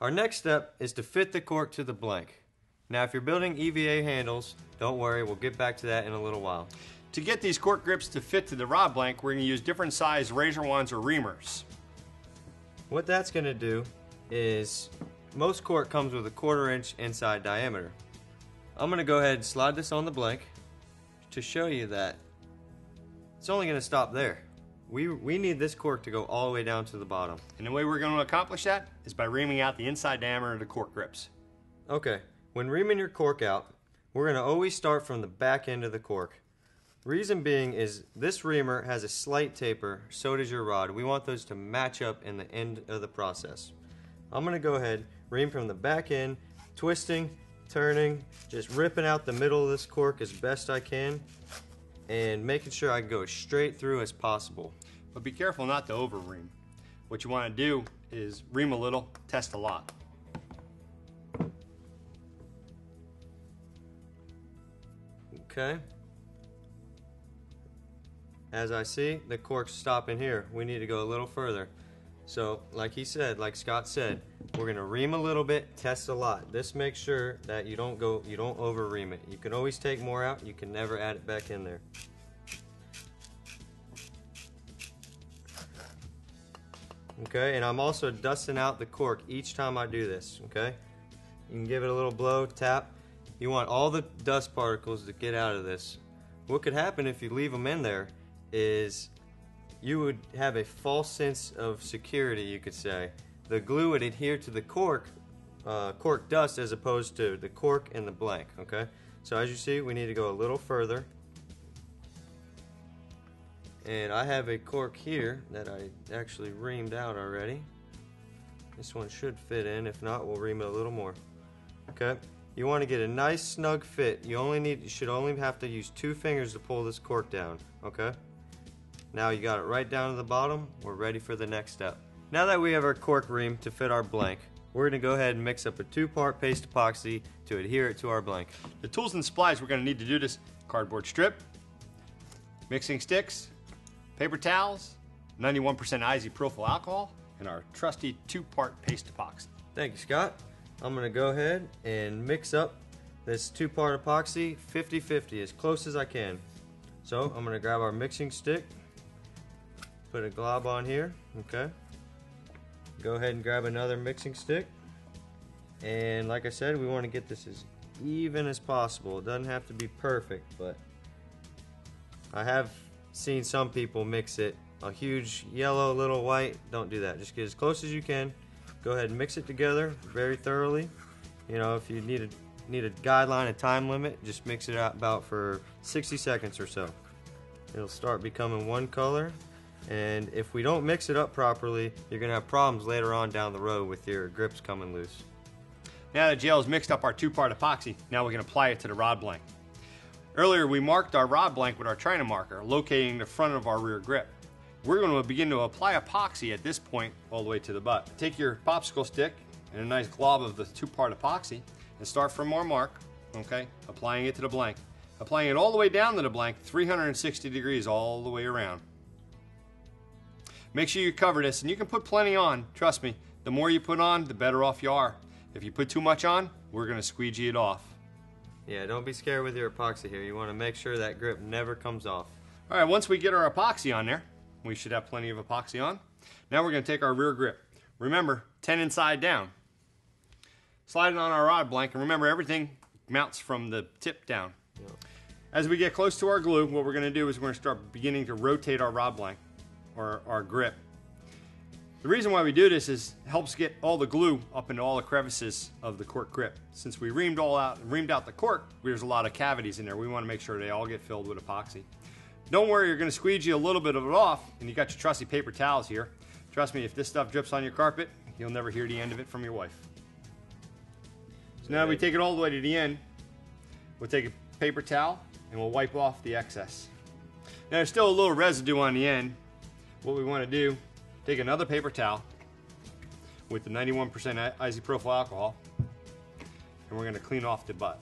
Our next step is to fit the cork to the blank. Now if you're building EVA handles, don't worry, we'll get back to that in a little while. To get these cork grips to fit to the rod blank, we're going to use different size razor wands or reamers. What that's going to do is, most cork comes with a 1/4 inch inside diameter. I'm going to go ahead and slide this on the blank to show you that it's only going to stop there. We need this cork to go all the way down to the bottom. And the way we're going to accomplish that is by reaming out the inside diameter of the cork grips. Okay, when reaming your cork out, we're going to always start from the back end of the cork. Reason being is this reamer has a slight taper, so does your rod. We want those to match up in the end of the process. I'm going to go ahead, ream from the back end, twisting, turning, just ripping out the middle of this cork as best I can, and making sure I can go as straight through as possible. But be careful not to over ream. What you want to do is ream a little, test a lot. Okay. As I see, the cork's stopping here. We need to go a little further. So, like he said, like Scott said, we're gonna ream a little bit, test a lot. This makes sure that you don't over ream it. You can always take more out, you can never add it back in there. Okay, and I'm also dusting out the cork each time I do this, okay? You can give it a little blow, tap. You want all the dust particles to get out of this. What could happen if you leave them in there is you would have a false sense of security, you could say. The glue would adhere to the cork dust as opposed to the cork and the blank, okay? So as you see, we need to go a little further. And I have a cork here that I actually reamed out already. This one should fit in, if not, we'll ream it a little more. Okay? You want to get a nice snug fit. You should only have to use 2 fingers to pull this cork down, okay? Now you got it right down to the bottom, we're ready for the next step. Now that we have our cork ream to fit our blank, we're going to go ahead and mix up a 2-part paste epoxy to adhere it to our blank. The tools and supplies we're going to need to do this: cardboard strip, mixing sticks, paper towels, 91% isopropyl alcohol, and our trusty 2-part paste epoxy. Thank you, Scott. I'm going to go ahead and mix up this 2-part epoxy 50-50 as close as I can. So I'm going to grab our mixing stick, put a glob on here, okay? Go ahead and grab another mixing stick, and like I said, we want to get this as even as possible. It doesn't have to be perfect, but I have seen some people mix it a huge yellow, little white. Don't do that. Just get as close as you can. Go ahead and mix it together very thoroughly. You know, if you need a guideline, a time limit, just mix it out about for 60 seconds or so. It'll start becoming one color, and if we don't mix it up properly, you're gonna have problems later on down the road with your grips coming loose. Now that Jill has mixed up our 2-part epoxy, now we can apply it to the rod blank. Earlier we marked our rod blank with our China marker, locating the front of our rear grip. We're going to begin to apply epoxy at this point all the way to the butt. Take your popsicle stick and a nice glob of the 2-part epoxy and start from our mark, okay, applying it to the blank. Applying it all the way down to the blank, 360 degrees all the way around. Make sure you cover this, and you can put plenty on. Trust me, the more you put on, the better off you are. If you put too much on, we're going to squeegee it off. Yeah, don't be scared with your epoxy here. You want to make sure that grip never comes off. All right, once we get our epoxy on there, we should have plenty of epoxy on. Now we're going to take our rear grip. Remember, 10 inside down. Slide it on our rod blank, and remember, everything mounts from the tip down. Yep. As we get close to our glue, what we're going to do is we're going to start beginning to rotate our rod blank, or our grip. The reason why we do this is it helps get all the glue up into all the crevices of the cork grip. Since we reamed out the cork, there's a lot of cavities in there. We want to make sure they all get filled with epoxy. Don't worry, you're going to squeegee a little bit of it off, and you got your trusty paper towels here. Trust me, if this stuff drips on your carpet, you'll never hear the end of it from your wife. So now we take it all the way to the end. We'll take a paper towel and we'll wipe off the excess. Now there's still a little residue on the end. What we want to do, take another paper towel with the 91% isopropyl alcohol, and we're going to clean off the butt.